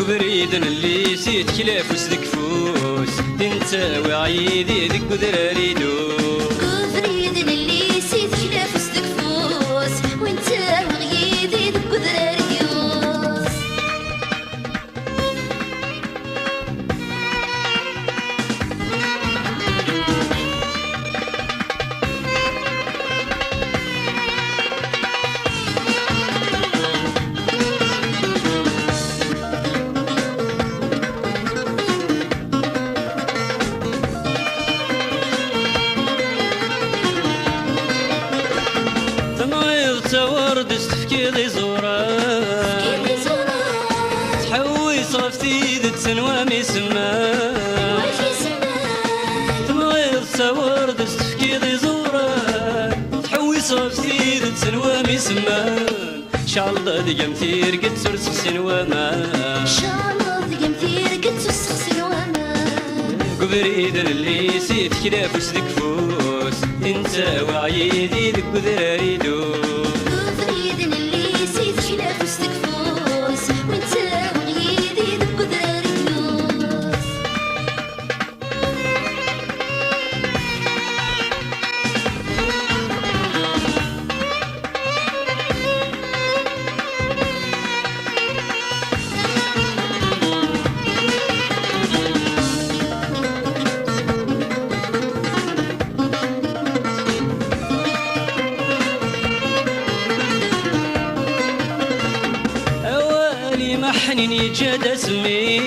قبريد اللي سيت خلاف وسدك فوس انت وعيدي ذك ودراري دوس قبريد اللي سيت خلاف وسدك فوس وانت وعيدي ذك ودراري دوس ورد استفكي زورا كيدي زورا تحوي صفتي ذات سنوامي سما وفي سما تمغير ورد استفكي زورا تحوي صفتي ذات سنوامي سما شعل ضد مثير قد سرس سنواما شعل ضد مثير قد سرس سنواما قبريد اللي سيت خلاف وسدك فوس انت وعيدي ذك وذراري دوس خلاف وسدك فوس وانت وغيدي ذك ودراري دوس محنيني جد اسمي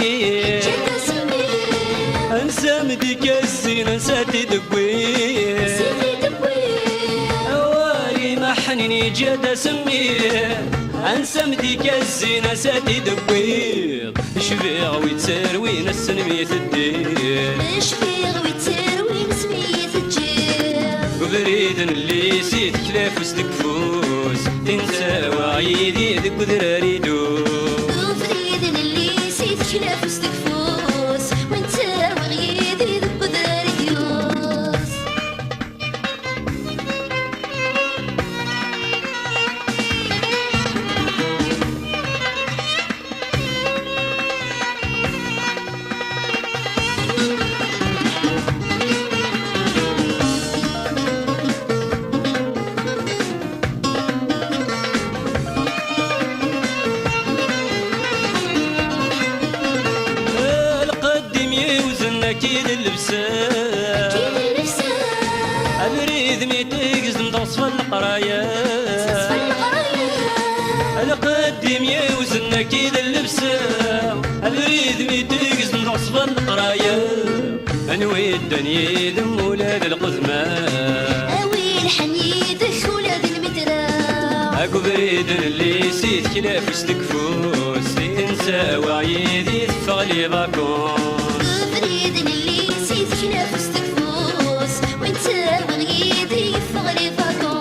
انسى مديك الزين نسيتي دبوي اوالي محنيني جد اسمي انسى مديك الزين نسيتي دبوي شبيع ويتسروي نسنمي الدين شبيع ويتسروي نسمي الدين وبريد اللي سيت خلاف وسدك فوس انت وعيدي ذك وذراري دوس خلاف وسدك فوس وانت وغيدي ذك ودراري دوس كيد اللبسان أبريد ميتيقز مضصف القرايا القديم يوزن كيد اللبسان أبريد ميتيقز مضصف القرايا أنوي الدنيا ذم ولاد القزمة أوي الحنيدك ولاد المدرة أقبريد اللي سيت خلاف وسدك فوس انسى وعيدي تفغلي باكون خلاف وسدك فوس وانت وغيدي يفغلي فاكونس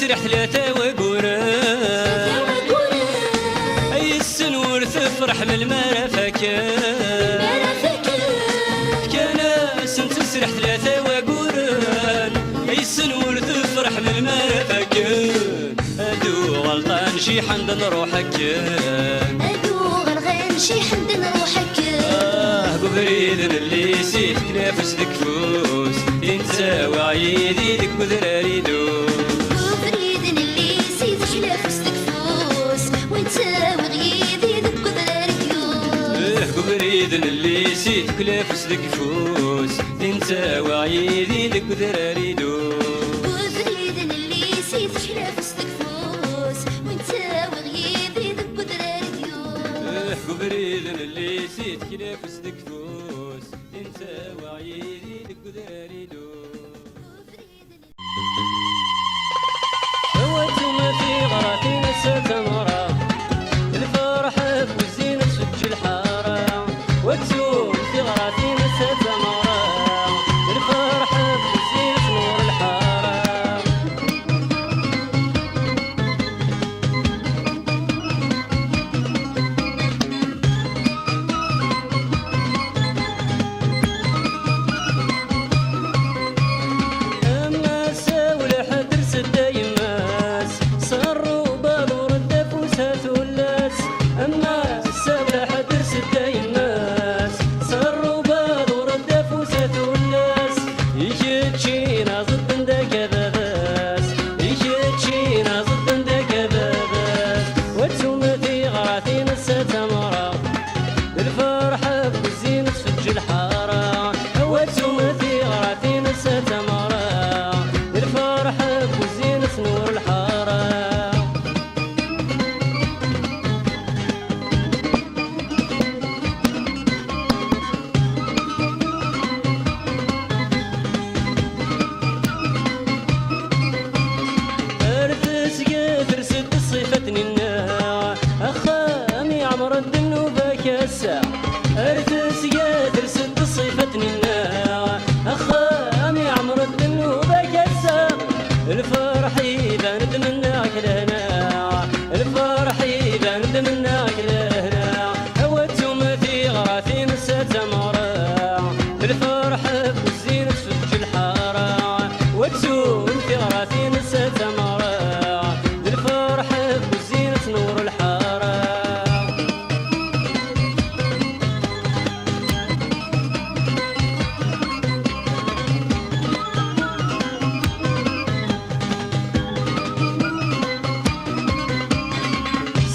تسرح ثلاثة وقورا أي السنور تفرح من المرافك كان سن تسرح ثلاثة وقورا أي السنور تفرح من المرافك أدو غلطان شي حمد نروحك أدو غلطان شي حمد نروحك قبريد اللي سيت خلاف وسدك فوس انت وعيدي ذك وذراري دوس قبريد اللي سيت خلاف وسدك فوس انت وعيدي ذك وذراري دوس قبريد اللي سيت خلاف وسدك فوس وانت وغيدي ذك ودراري دوس قبريد اللي سيت خلاف وسدك فوس انت وعيدي ذك وذراري دوس هوتما في غراتنا ستمرة الفرحة والزينة تشج الحارة وتسوم في غراتنا ذنوبك الساعة ارتس قادر ست صفتني الناع أخامي عمر ذنوبك الساعة الفرح يبان منك لهنا الفرح يبان منك لهنا هوتهم في غراثي نسات مرا الفرح بوزين سج الحارة وتسوم في غراثي نسات مرا الفرح بوزين نور الحارة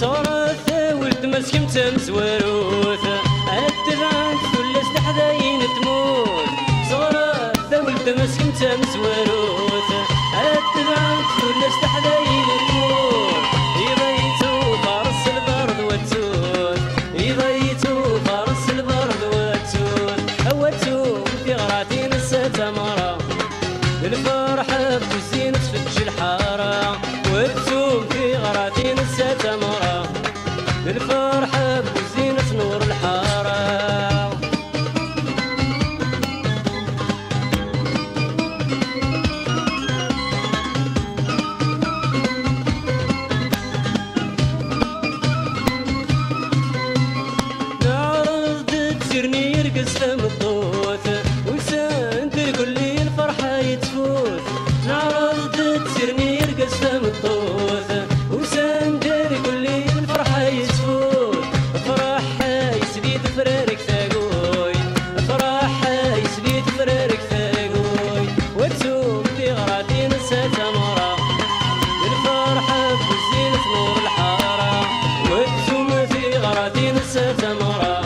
صارت ولد مسكن تمزوروث اتبعت كل استحذاين تموت صارت ولد مسكن تمزوروث اتبعت كل استحذاين تموت يضيتو فارس البرد والتوت يضيتو فارس البرد والتوت هوتو في غراتي نسات مرا الفرحة بوزين تفج الحارة والثوم في غراتي نسات مرا الفرحة بوزينة نور الحارة نعرض تسيرني يرقص فم الضوث وسندر كل الفرحة يتفوت نعرض تسيرني يرقص فم الضوث وسندر كل الفرحة يتفوت فرحة يسبيد فرارك ثاقوي فرحة يسبيد فرارك ثاقوي وتسوم في غراتي نسات مرا الفرحة بوزينة نور الحارة وتسوم في غراتي نسات مرا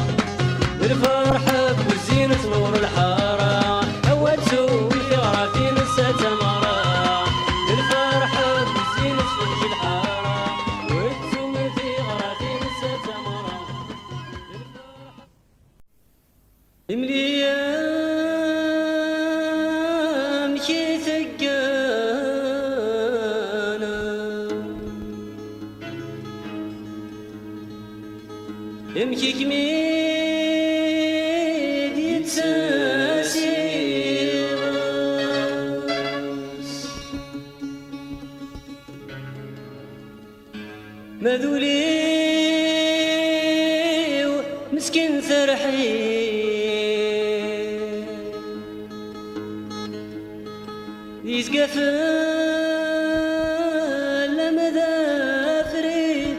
الفرحة بوزينة نور الحارة وتسوم في غراتي نسات مرا الفرحة بوزينة فرج الحارة وتسوم في غراتي نسات مرا مليان كي ثقانا يمكي كميد يتساسيغاس مذولي مسكين ثرحي يسقفل مذافري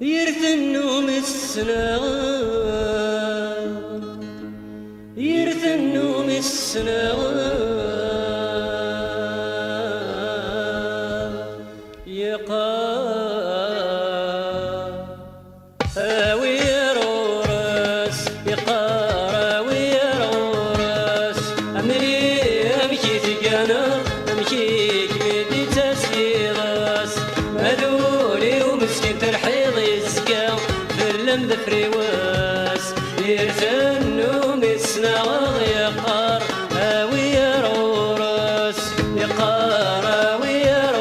يرثنو مسنا يرثنو مسنا يقا ويرورس يقارا ويرورس أمري أمشي ثقانا أمشي كميدي تسيغاس مذولي ومسكين ترحيض يسكا فلم ذفري واس يرثنو مسنا يقار ويرورس يقارا ويرورس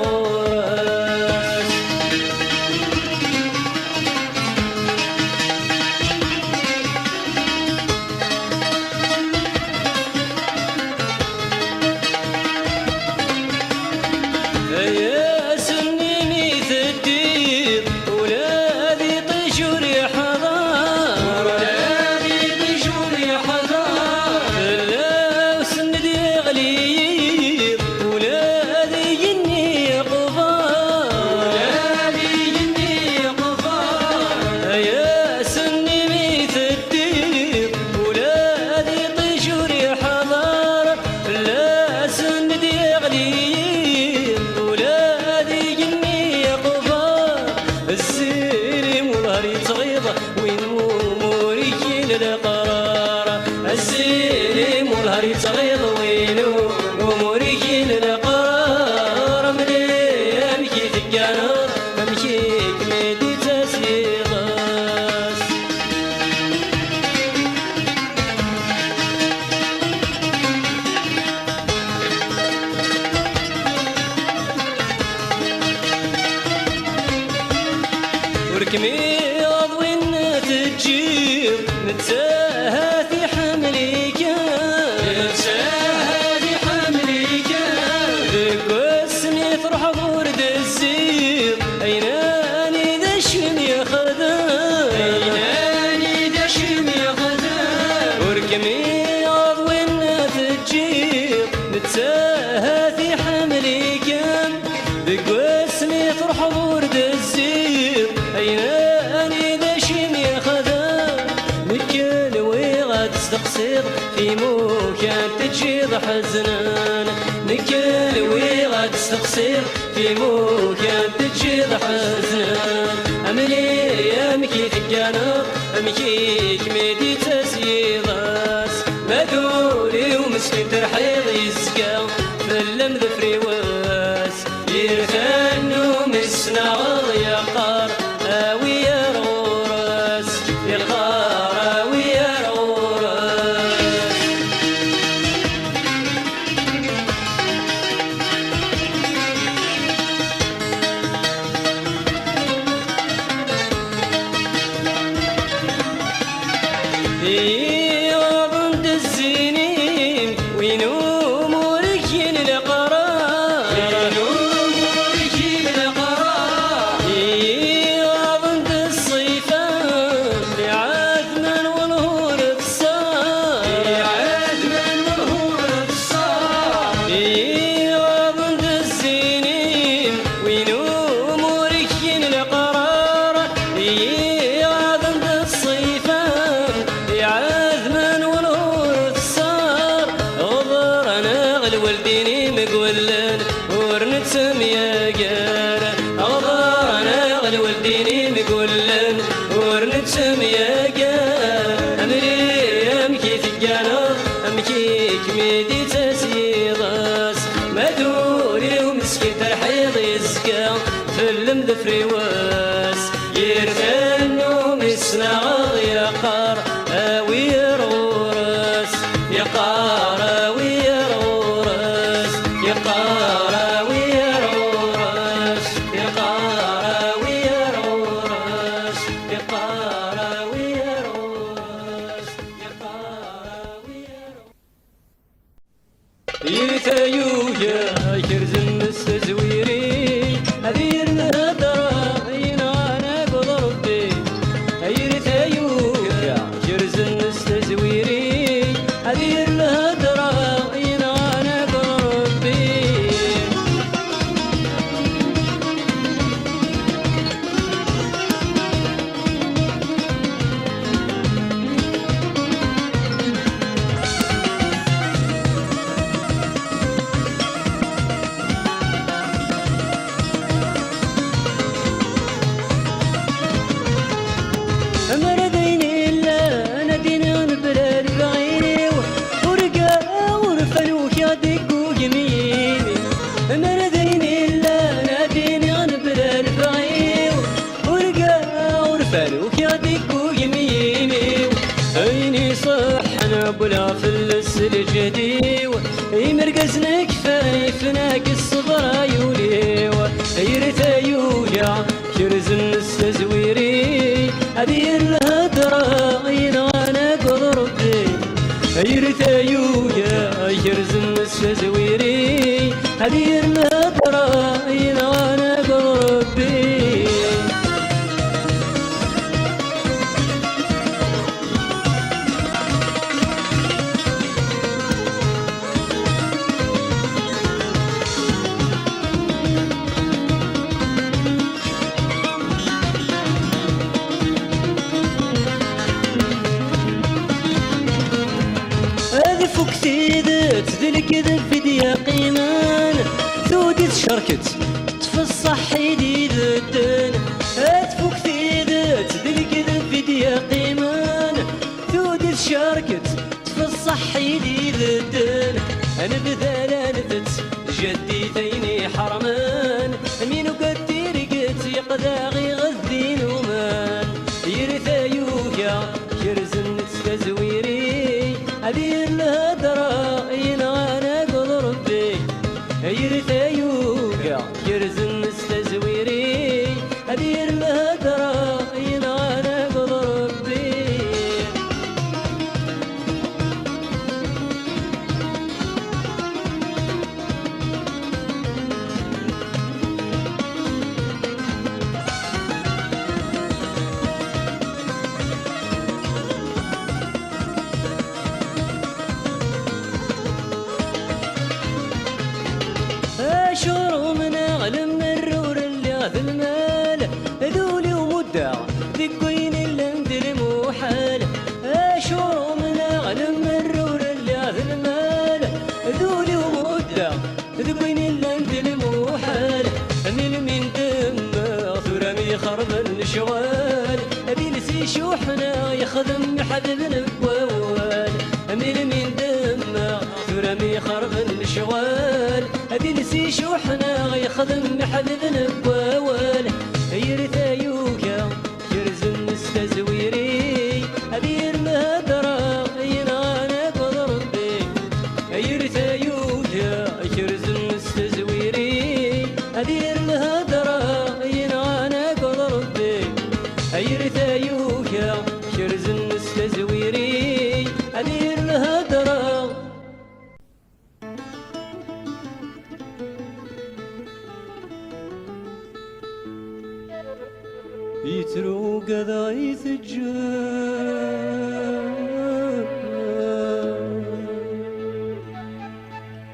يا سني ميت الدير ولادي طيشوا لي حضار ولادي طيشوا لي حضار لا وسندي غليظ ولادي جني قفار ولادي جني قفار يا سني ميت الدير ولادي طيشوا لي حضار لا سندي غليظ ولادي جني قفار السيري مولاري تغيظ وين موريكين القرار السيري مولاري تغيظ وين موريكين القرار ملي امشي ثقانا امشي كميدي تسيغاس وركميض وين تجيب نتساهى في حملك نتساهى في حملك ذك واسمي فرح ورد الزير أيناني دشم يا خدام أيناني دشم يا خدام وركميض وين تجيب نتساهى في حملك ذك واسمي فرح ورد الزير أيناني دشم يا خدام مكان ويغاد تستقصير في موكان تجيض حزنان مكان ويغاد تستقصير في موكان تجيض حزنان أملي يا مكي ثقانا أمكي كميدي تسيضاس مدوري ومسكين ترحيض يسكا فلم ذفري واس يرثنو مسنا يا قار أوي يا غورس يا الغار أوي يا غورس ضد الزينين وينوم وركين القرار وينوم وركين القرار ضد الصيفان لعدمن والهور الصار لعدمن والهور الصار ضد الزينين وينوم وركين القرار ضد الصيفان عذمن والهور الصار غضرنا والديني مقولن ورنتسم يا قار غضرنا والديني مقولن ورنتسم يا قار أمري أمكي ثقانا أمكي كميدي تسيضاس مدوري ومسكين ترحيض يسكا فلم ذفري واس يرثنو مسنا يا قار أوي يا غورس يا قار أوي يا غورس يا قار أوي يا غورس يا قار أوي يا غورس يا قار أوي يا غورس يا قار أوي يا يثيو يا كرزن السزويري أذير الهدرة ينانا قضربي يرثيو يا كرزن السزويري أذير الهدرة ينانا قضربي مرديني إلا أنا دينان بلاد بعيني ورقا ورفلوك يا دقو يميني مرديني إلا أنا دينان بلاد بعيني ورقا ورفلوك يا دقو يميني عيني صح أنا بلا فلس الجدي مرقزنا كفاي فناك الصبر عيوني يرثيو يا كرزن السزويري أدير الهدرة ينانا قضربي يرثيو يا كرزن السزويري أدير الهدرة ينانا قضربي فوق سيدت ذي الكذب في ديا قيمان ثودي تشركت تفصح يدي ذدن فوق سيدت ذي الكذب في ديا قيمان ثودي تشركت تفصح يدي ذدن أنا بذالا نفت جدي ثيني حرمان مين وقدي رقت يقداغي غذين ومان يرثيوك يا كرزن تستزويري أدير الهدرة ينانا قضربي يرثيوك يا كرزن تستزويري أدير الهدرة ذي المال ذولي ومدع ذي كوين اللي ندير محال اشور من اغلم الرور اللي ذي المال ذولي ومدع ذي كوين اللي ندير محال من دم ثرامي خرب الشوال ابي نسي شوحنا يخدم حبيبنا بوال من دم ثرامي خرب الشوال ابي نسي شوحنا يخدم حبيبنا بوال يرثا يوكا يرزم مستزويري ابي يرمى هدرا ينغانا بضربي يرثا يوكا يرزم مستزويري ابي يرمى هدرا ينغانا بضربي يرثا يوكا يرزم مستزويري ابي يرمى هدرا يترو قذا يثجر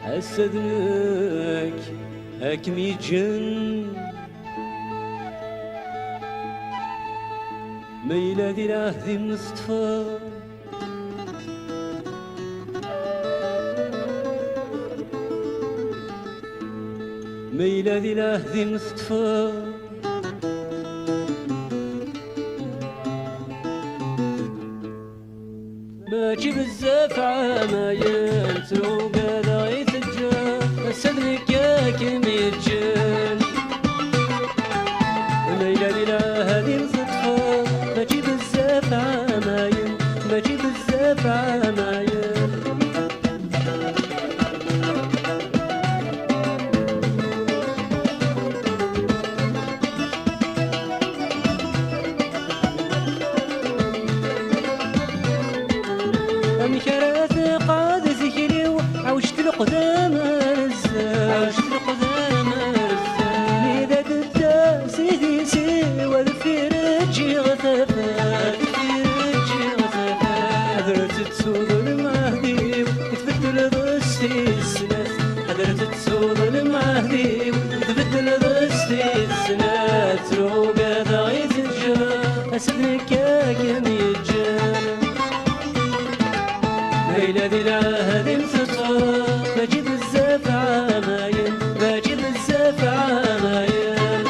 حسدنك هاكم يجن ميلادي العهد مصطفى ميلادي العهد مصطفى ماشي بزاف عمايل تروق هذا يثجر سدنك يا كم يتجن ميلادي هذه الصدفة ماشي بزاف عمايل ماشي بزاف عمايل مشرات قاد ذكري وعوشت القدام الرزاق عوشت القدام الرزاق إذا دبت سيدي سي وذفي رجي غثافا ذفي رجي غثافا حضرت تسود المهدي وتبدل ضستي السنات حضرت تسود المهدي وتبدل ضستي السنات روق هذا يتجا أسدنك يا كم يتجا ميلادي العهد مصطفى باجي بزاف عمايل باجي بزاف عمايل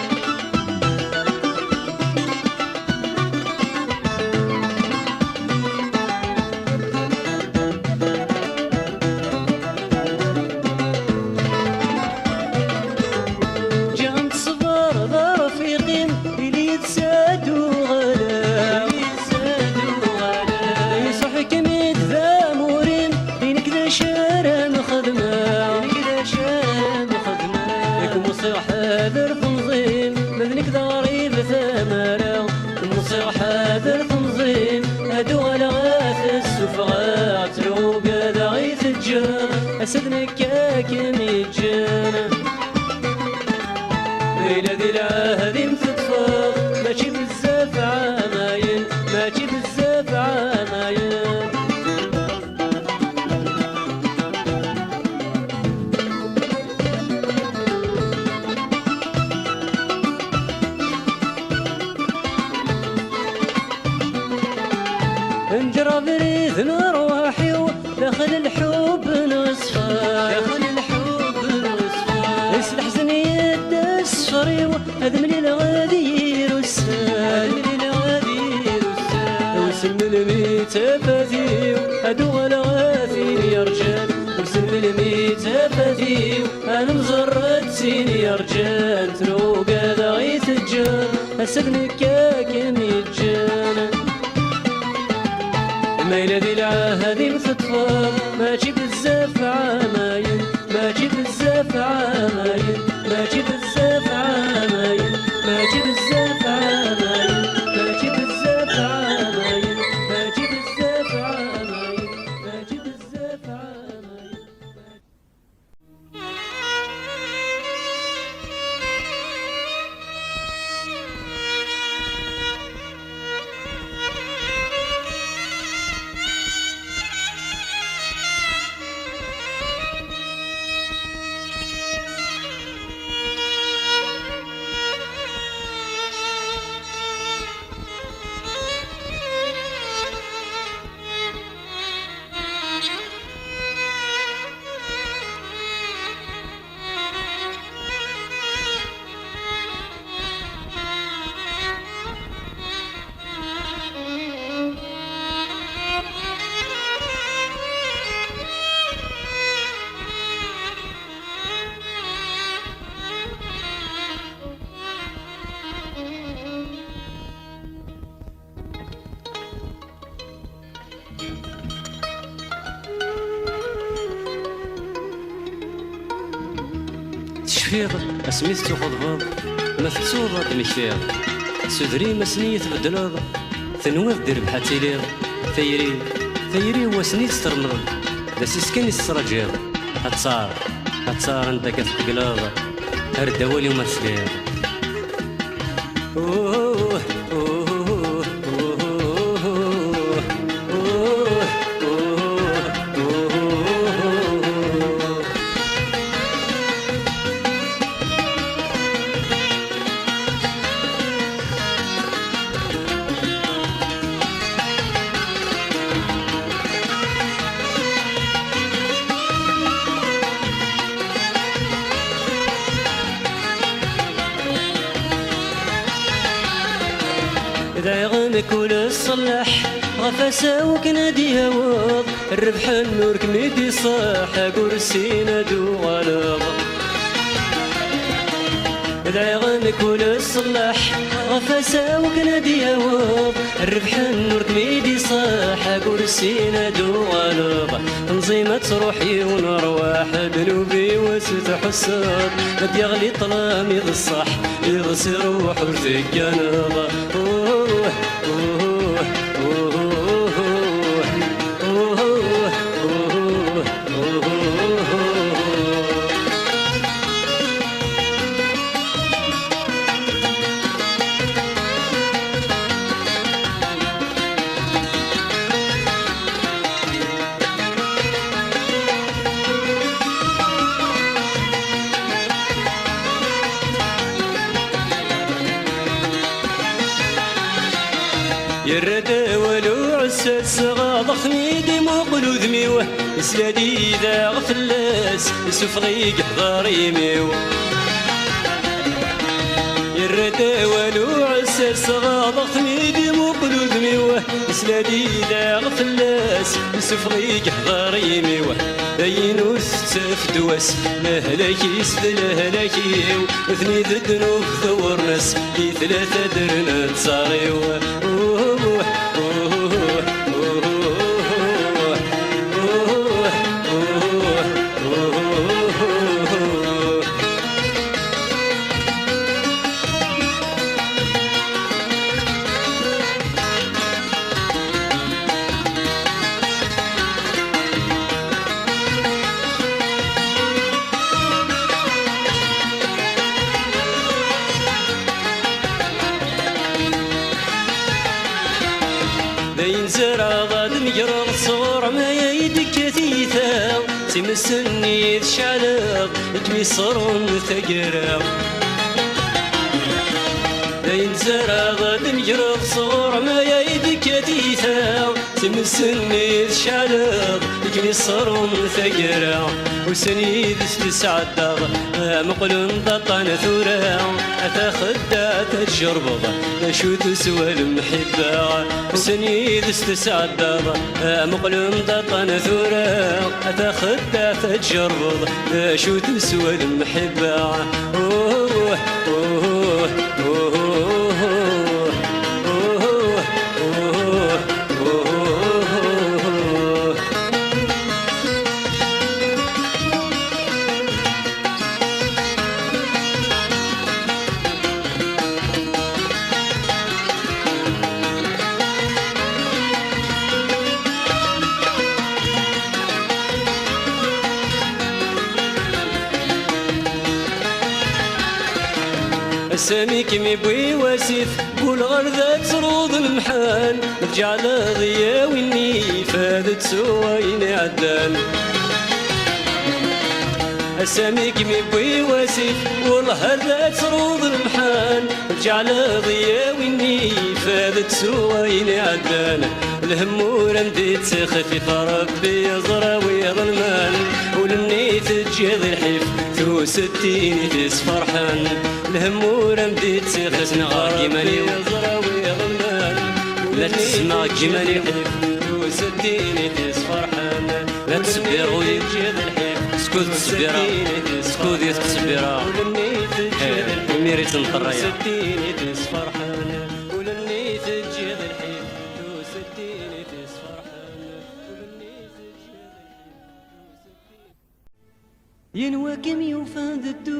جامد صغار ذا رفيقين اللي يتسادوا غلا يتسادوا غلا يصح كميت ذا شارم خدمة كذا شارم خدمة يكون مصيح هذا تنظيم مذنك ضاري بثمرة مصيح هذا تنظيم هدو على غاث السفغات روق هذا غيث الجار أسدنك كاكم يتجانا ميلادي العهد متطفى ماشي بزاف عمايل ماشي بزاف عمايل انجرى بريد ارواحي داخل الحب نصفى داخل الحب نصفى يسلح زنية الصفري هذا من الغادي يرسل من الغادي يرسل وسلم الميت فاتيو هدو الغاثين يا رجال وسلم الميت فاتيو انا مزرت سيني يا رجال تروق هذا يتجان اسدنك يا كم يتجان ميلادي العهد مصطفى ماشي بزاف عمايل ماشي بزاف عمايل ماشي بزاف عمايل ماشي بزاف عمايل ماشي بزاف عمايل ماشي بزاف عمايل ماشي بزاف عمايل تشفيض اسميث تخضبض ما تتصوض المكفيض سدري مسنية تبدلض تنوض دير بحاتي ليض ثيري هو سنيت ترمض دا سيسكن يسترجيض هتصار انت كتقلض هرد اولي وما تسليض دايغنك ولا الصلاح غفاسا وكنادي هواض الربح النور كميدي صاح قرسينا دو غلاض دايغنك ولا الصلاح غفاسا وكنادي هواض الربح النور كميدي صاح قرسينا دو غلاض تنظيمة روحي ونرواح بنوبي وستحساد قد يغلي طلامي الصح يغسي روح ورثقانا يرد ولو عساس غاض خميدي مقلو ذميوه سلادي ذا غفلاس سفغي قحضار يميو يرد ولو عساس غاض خميدي مقلو ذميوه سلادي ذا غفلاس سفغي قحضار يميوه داينو ستف دواس لهلاكي سدلهلاكي اثني ذدنو ثور ناس في ثلاثة درنا تصاريو داين زرع غاد مجرد صغر ما يدك كثيثا تمسني شعلق تميصر ثقرا داين زرع غاد مجرد صغر ما يدك كثيثا تمسني شعلق تميصر ثقرا وسنيد تسعد مقلن ضطان ثورا أتاخد تجربض شو تسوى المحبة سنيد تسعد مقلن ضطان ثورا أتاخد تجربض شو تسوى المحبة ساميك مبوي واسف قول غرذا تروض المحال رجع لضيا ويني فادت سواين عدال ساميك مبوي واسف قول غرذا تروض المحال رجع لضيا ويني فادت سواين عدال الهمور مديت خفيف ربي يزرى ويظلمان ولني تجيض الحيف ثو ستيني تس فرحان الهمور مديت خسن غار جمالي يزرى ويظلمان لا تسمع جمالي ثو ستيني تس فرحان لا تسبير ويجيض الحيف سكوت تسبيرا سكوت يتسبيرا ولني تجيض الحيف ميري تنطريا ستيني تس فرحان ولني تجيض الحيف ثو ستيني تس فرحان ولني تجيض الحيف ينواكم يوفان الدوح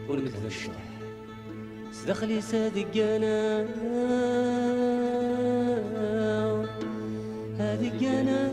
ونكذب الشرح سدخلي صادق انا هذيك انا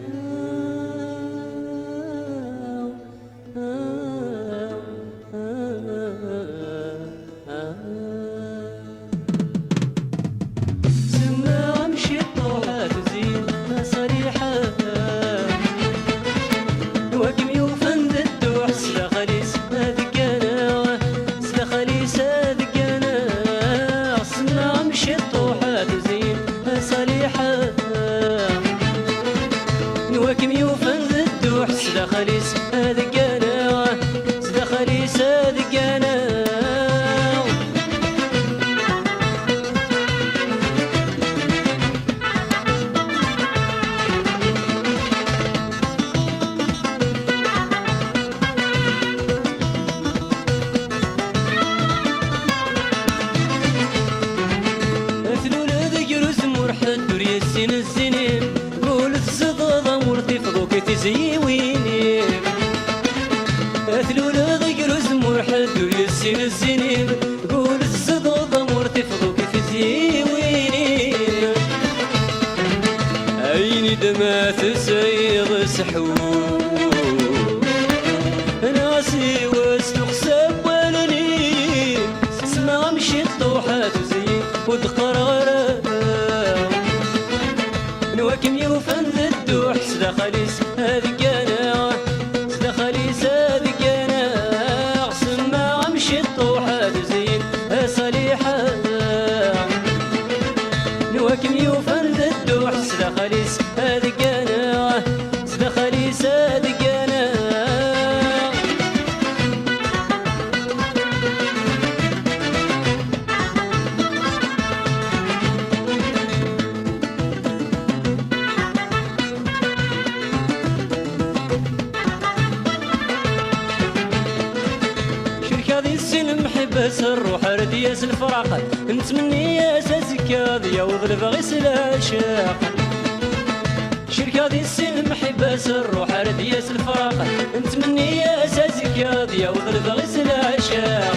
نواكم يوفن الدوح سدخلي صادق انا سدخلي صادق انا ثلول ذيك رسم ورحد دوري السين الزنين قولت صدى مرتي فضوك تزيويني ثلول ذيك رسم ورحد دوري السين الزنين قولت صدى مرتي فضوك تزيويني عيني دما تسيغ سحور ناسي وسلق سبالني سما مشي طوحات وزين ودقرارة نواكم يوفن الدوح سدخلي هذيك انا سدخلي صادق انا سما مشي طوحات وزين صليحة نواكم يوفن الدوح سدخلي هذيك انا سدخلي صادق انا بس الروح ردياس الفراق نتمني يا سازكا ضياوض البغيس العشاق شركة ذي السن محباس الروح ردياس الفراق نتمني يا سازكا ضياوض البغيس العشاق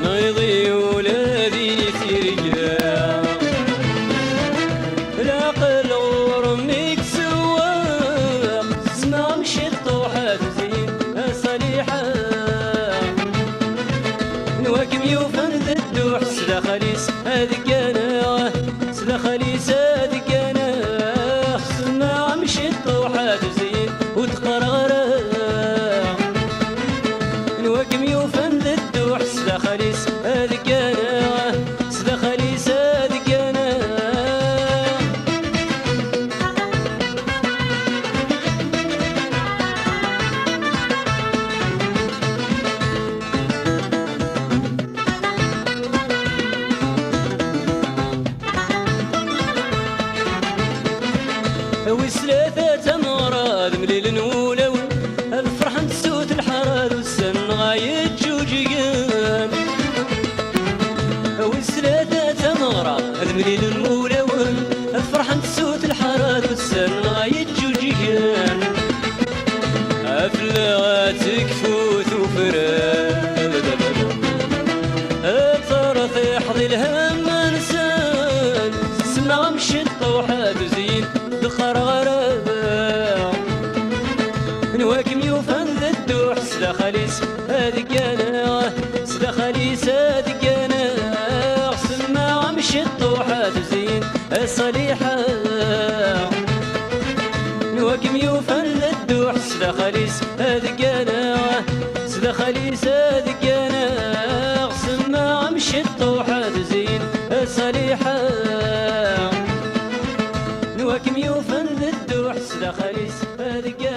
نايضي ولادي تيريا العقل ورميك سواق سما مشي الطوحات زين صليحة نواكم يوفن الدوح سدخلي هذيك انا سدخلي صادق انا سما مشي الطوحات زين وتقرر نواكم يوفن الدوح سدخلي هذيك انا سدخلي صادق انا وسلاثة مراد مليل ولون الفرحة تسوت الحراد والسن غاية جوجيان وسلاثة مراد مليل ولون الفرحة تسوت الحراد والسن غاية جوجيان أفلاتك فوت وفراد الطرف يحظي الهم انسان سما مشي الطوحات زين دقرارة نواكم يوفن الدوح سدخلي هذيك انا سدخلي صادق انا سما مشي الطوحات زين صليحة نواكم يوفن الدوح سدخلي هذيك انا سدخلي صادق انا سما مشي الطوحات زين صليحة نواكم يوفن الدوح سدخلي هذيك